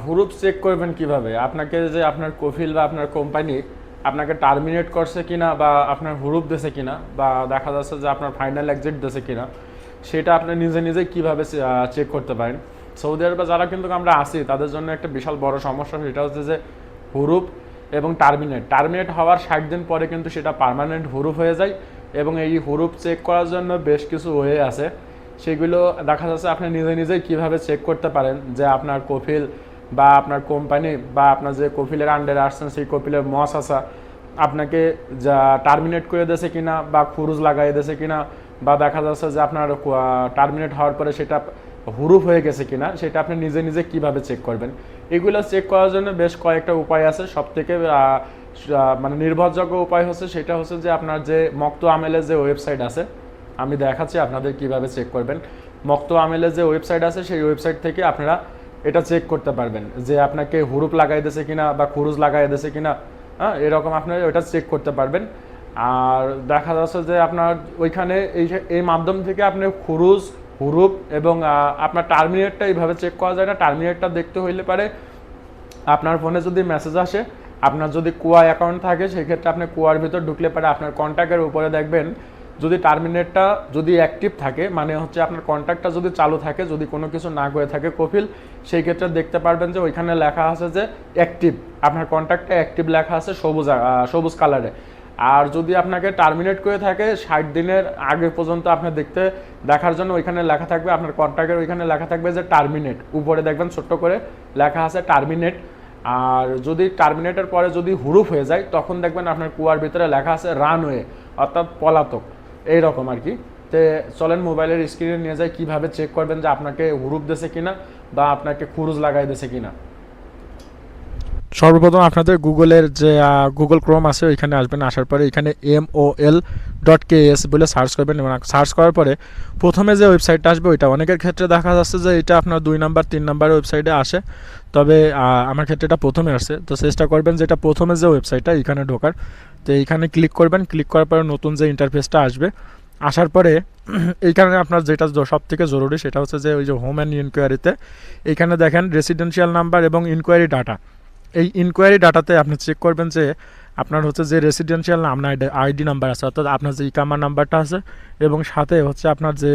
হুরুপ check করবেন কিভাবে? আপনাকে যে আপনার কফিল বা আপনার কোম্পানি আপনাকে টার্মিনেট করছে কিনা বা আপনার হুরুপ দিয়েছে কিনা বা দেখা যাচ্ছে যে আপনার ফাইনাল এক্সিট দিয়েছে কিনা, সেটা আপনি নিজে নিজে কীভাবে চেক করতে পারেন। সৌদি আরবে যারা কিন্তু আমরা আসি তাদের জন্য একটা বিশাল বড় সমস্যা, সেটা হচ্ছে যে হুরুপ এবং টার্মিনেট হওয়ার 60 দিন পরে কিন্তু সেটা পার্মানেন্ট হুরুপ হয়ে যায়। এবং এই হুরুপ চেক করার জন্য বেশ কিছু ওয়ে আছে, সেগুলো দেখা যাচ্ছে আপনি নিজে নিজেই কীভাবে চেক করতে পারেন যে আপনার কফিল বা আপনার কোম্পানি বা আপনার যে কফিলের আন্ডারে আসছেন সেই কফিলের মহাশাসা আপনাকে যা টার্মিনেট করে দিয়েছে কিনা বা খুরুজ লাগাই দিয়েছে কিনা, বা দেখা যাচ্ছে যে আপনার টার্মিনেট হওয়ার পরে সেটা হুরুপ হয়ে গেছে কিনা, সেটা আপনি নিজে নিজে কিভাবে চেক করবেন। এগুলো চেক করার জন্য বেশ কয়েকটা উপায় আছে। সবথেকে মানে নির্ভরযোগ্য উপায় হচ্ছে সেটা হচ্ছে যে আপনার যে মক্ত আমেলের যে ওয়েবসাইট আছে, আমি দেখাচ্ছি আপনাদের কিভাবে চেক করবেন। মক্ত আমেলের যে ওয়েবসাইট আছে সেই ওয়েবসাইট থেকে আপনারা এটা চেক করতে পারবেন যে আপনাকে হুরুপ লাগাই দিয়েছে কিনা বা খুরুজ লাগাই দিয়েছে কিনা। হ্যাঁ, এরকম আপনারা ওটা চেক করতে পারবেন। আর দেখা যাচ্ছে যে আপনার ওইখানে এই মাধ্যম থেকে আপনি খুরুজ, হুরুপ এবং আপনার টার্মিনেটটা এইভাবে চেক করা যায় না। টার্মিনেটটা দেখতে হইলে পারে আপনার ফোনে যদি মেসেজ আসে, আপনার যদি কুয়া অ্যাকাউন্ট থাকে সেক্ষেত্রে আপনি কুয়ার ভিতর ঢুকলে পারে আপনার কন্ট্যাক্টের উপরে দেখবেন যদি টার্মিনেটটা যদি অ্যাক্টিভ থাকে, মানে হচ্ছে আপনার কন্ট্যাক্টটা যদি চালু থাকে, যদি কোনো কিছু না করে থাকে কফিল, সেই ক্ষেত্রে দেখতে পারবেন যে ওইখানে লেখা আছে যে অ্যাক্টিভ, আপনার কন্ট্যাক্টটা অ্যাক্টিভ লেখা আছে সবুজ কালারে। আর যদি আপনাকে টার্মিনেট করে থাকে 60 দিনের আগে পর্যন্ত আপনি দেখার জন্য ওইখানে লেখা থাকবে, আপনার কন্ট্যাক্টের ওইখানে লেখা থাকবে যে টার্মিনেট, উপরে দেখবেন ছোট্ট করে লেখা আছে টার্মিনেট। আর যদি টার্মিনেটের পরে যদি হুরুপ হয়ে যায় তখন দেখবেন আপনার কুয়ার ভিতরে লেখা আছে রানওয়ে, অর্থাৎ পলাতক, এইরকম আর কি। তো চলেন মোবাইলের স্ক্রিনে নিয়ে যাই কীভাবে চেক করবেন যে আপনাকে হুরুপ দিয়েছে কিনা বা আপনাকে খুরুজ লাগাই দিয়েছে কিনা। সর্বপ্রথম আপনাদের গুগলের যে গুগল ক্রোম আছে ওইখানে আসবেন। আসার পরে এখানে MOL.KS বলে সার্চ করবেন এবং সার্চ করার পরে প্রথমে যে ওয়েবসাইটটা আসবে ওইটা, অনেকের ক্ষেত্রে দেখা যাচ্ছে যে এটা আপনার 2 নাম্বার 3 নাম্বারের ওয়েবসাইটে আসে, তবে আমার ক্ষেত্রে এটা প্রথমে আসছে। তো চেষ্টা করবেন যে এটা প্রথমে যে ওয়েবসাইটটা এখানে ঢোকার। তো এইখানে ক্লিক করবেন, ক্লিক করার পরে নতুন যে ইন্টারফেসটা আসবে, আসার পরে এইখানে আপনার যেটা সব থেকে জরুরি সেটা হচ্ছে যে ওই যে হোম অ্যান্ড ইনকোয়ারিতে এইখানে দেখেন রেসিডেন্সিয়াল নাম্বার এবং ইনকোয়ারি ডাটা। এই ইনকোয়ারি ডাটাতে আপনি চেক করবেন যে আপনার হচ্ছে যে রেসিডেন্সিয়াল নাম আইডি নাম্বার আছে, অর্থাৎ আপনার যে ইকামা নাম্বারটা আছে এবং সাথে হচ্ছে আপনার যে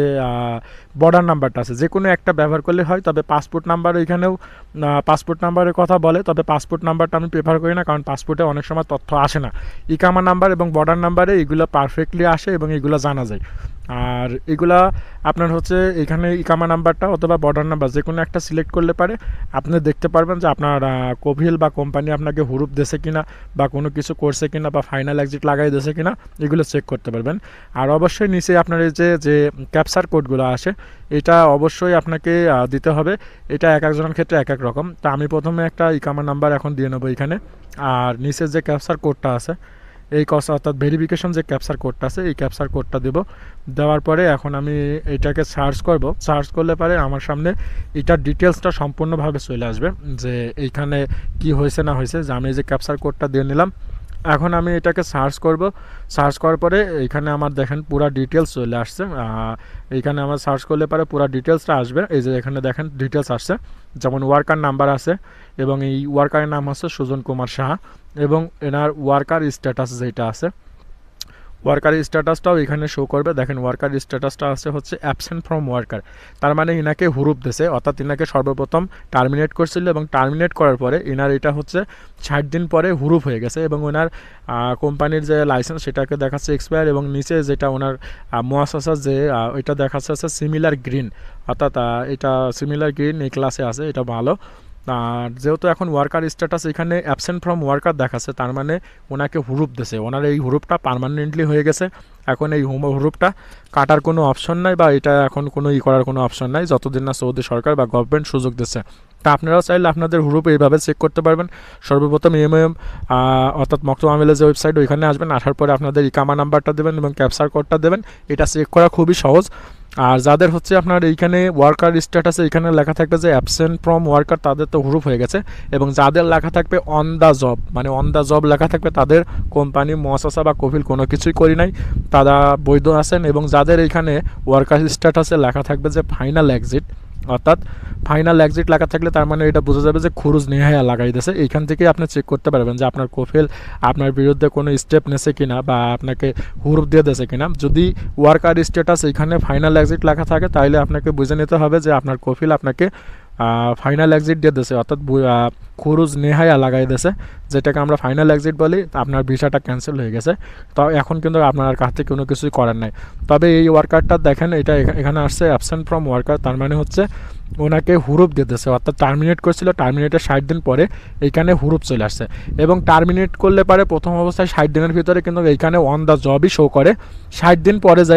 বর্ডার নাম্বারটা আছে, যে কোনো একটা ব্যবহার করলে হয়। তবে পাসপোর্ট নাম্বার এখানেও পাসপোর্ট নাম্বারের কথা বলে, তবে পাসপোর্ট নাম্বারটা আমি প্রেফার করি না, কারণ পাসপোর্টে অনেক সময় তথ্য আসে না। ইকামা নাম্বার এবং বর্ডার নাম্বারে এগুলো পারফেক্টলি আসে এবং এগুলো জানা যায়। আর এগুলা আপনার হচ্ছে এখানে ইকামা নাম্বারটা অথবা বর্ডার নাম্বার যে কোনো একটা সিলেক্ট করলে পারে আপনি দেখতে পারবেন যে আপনার কফিল বা কোম্পানি আপনাকে হুরুপ দিয়েছে কিনা বা কোনো কিছু করছে কিনা বা ফাইনাল এক্সিট লাগাই দিয়েছে কিনা, এগুলো চেক করতে পারবেন। আর অবশ্যই নিচে আপনার এই যে ক্যাপচার কোডগুলো আসে এটা অবশ্যই আপনাকে দিতে হবে। এটা এক একজনের ক্ষেত্রে এক এক রকম। তা আমি প্রথমে একটা ইকামা নাম্বার এখন দিয়ে নেবো এখানে। আর নিচের যে ক্যাপচার কোডটা আছে এই অর্থাৎ ভেরিফিকেশন যে ক্যাপচার কোডটা আছে এই ক্যাপচার কোডটা দেবো। দেওয়ার পরে এখন আমি এটাকে সার্চ করব। সার্চ করলে পারে আমার সামনে এটার ডিটেলসটা সম্পূর্ণভাবে চলে আসবে যে এইখানে কি হয়েছে না হয়েছে। যে আমি এই যে ক্যাপচার কোডটা দিয়ে নিলাম, এখন আমি এটাকে সার্চ করব। সার্চ করার পরে এইখানে আমার দেখেন পুরা ডিটেলস চলে আসছে। এইখানে আমার সার্চ করলে পরে পুরা ডিটেলসটা আসবে। এই যে এখানে দেখেন ডিটেলস আসছে, যেমন ওয়ার্কার নাম্বার আছে এবং এই ওয়ার্কারের নাম হচ্ছে সুজন কুমার সাহা এবং এনার ওয়ার্কার স্ট্যাটাস যেটা আছে ওয়ার্কার স্ট্যাটাসটাও এখানে শো করবে। দেখেন ওয়ার্কার স্ট্যাটাসটা আছে হচ্ছে অ্যাবসেন্ট ফ্রম ওয়ার্কার, তার মানে ইনাকে হুরুপ দিয়েছে, অর্থাৎ ইনাকে সর্বপ্রথম টার্মিনেট করছিল এবং টার্মিনেট করার পরে ইনার এটা হচ্ছে 60 দিন পরে হুরুপ হয়ে গেছে এবং ওনার কোম্পানির যে লাইসেন্স সেটাকে দেখাচ্ছে এক্সপায়ার এবং নিচে যেটা ওনার মুয়াসাসা যে এটা দেখাচ্ছে হচ্ছে সিমিলার গ্রিন, অর্থাৎ এটা সিমিলার গ্রিন এই ক্লাসে আছে, এটা ভালো। আর যেহেতু এখন ওয়ার্কার স্ট্যাটাস এখানে অ্যাবসেন্ট ফ্রম ওয়ার্কার দেখাচ্ছে, তার মানে ওনাকে হুরুপ দিয়েছে, ওনার এই হুরুপটা পার্মানেন্টলি হয়ে গেছে। এখন এই হুরুপটা কাটার কোনো অপশন নাই বা এটা এখন কোনো করার কোনো অপশন নাই যতদিন না সৌদি সরকার বা গভর্নমেন্ট সুযোগ দিচ্ছে। তা আপনারাও চাইলে আপনাদের হুরুপ এইভাবে চেক করতে পারবেন। সর্বপ্রথম অর্থাৎ মক্তব আমেলের যে ওয়েবসাইট ওইখানে আসবেন, আসার পরে আপনাদের ইকামা নাম্বারটা দেবেন এবং ক্যাপচার কোডটা দেবেন। এটা চেক করা খুবই সহজ। আর যাদের হচ্ছে আপনার এইখানে ওয়ার্কার স্ট্যাটাসে এখানে লেখা থাকবে যে অ্যাবসেন্ট ফ্রম ওয়ার্কার, তাদের তো হুরুপ হয়ে গেছে। এবং যাদের লেখা থাকবে অন দ্য জব, মানে অন দ্য জব লেখা থাকবে, তাদের কোম্পানি মুয়াসাসা বা কফিল কোনো কিছুই করি নাই, তারা বৈধ আছেন। এবং যাদের এইখানে ওয়ার্কার স্ট্যাটাসে লেখা থাকবে যে ফাইনাল এক্সিট, অর্থাৎ ফাইনাল এক্সিট লেখা থাকলে তার মানে এটা বোঝা যাবে যে খুরুজ নেহায়া লাগাই দিয়েছে। এইখান থেকে আপনি চেক করতে পারবেন যে আপনার কফিল আপনার বিরুদ্ধে কোনো স্টেপ নেছে কিনা বা আপনাকে হুরুপ দিয়ে দিয়েছে কিনা। যদি ওয়ার্কার স্ট্যাটাস এখানে ফাইনাল এক্সিট লেখা থাকে তাহলে আপনাকে বুঝে নিতে হবে যে আপনার কফিল আপনাকে ফাইনাল এক্সিট দিয়ে দিয়েছে, অর্থাৎ খুরুজ নেহায়া লাগাই দিয়েছে, যেটাকে আমরা ফাইনাল এক্সিট বলি। আপনার ভিসাটা ক্যান্সেল হয়ে গেছে, তো এখন কিন্তু আপনার কাছ থেকে কোনো কিছুই করার নাই। তবে এই ওয়ার্কারটা দেখেন, এটা এখানে আসছে অ্যাবসেন্ট ফ্রম ওয়ার্কার, তার মানে হচ্ছে ওনাকে হুরুপ দিতেছে, অর্থাৎ টার্মিনেট করছিল, টার্মিনেটের 60 দিন পরে এইখানে হুরুপ চলে আসছে। এবং টার্মিনেট করলে পারে প্রথম অবস্থায় 60 দিনের ভিতরে কিন্তু এইখানে অন দ্য জবই শো করে, 60 দিন পরে যায়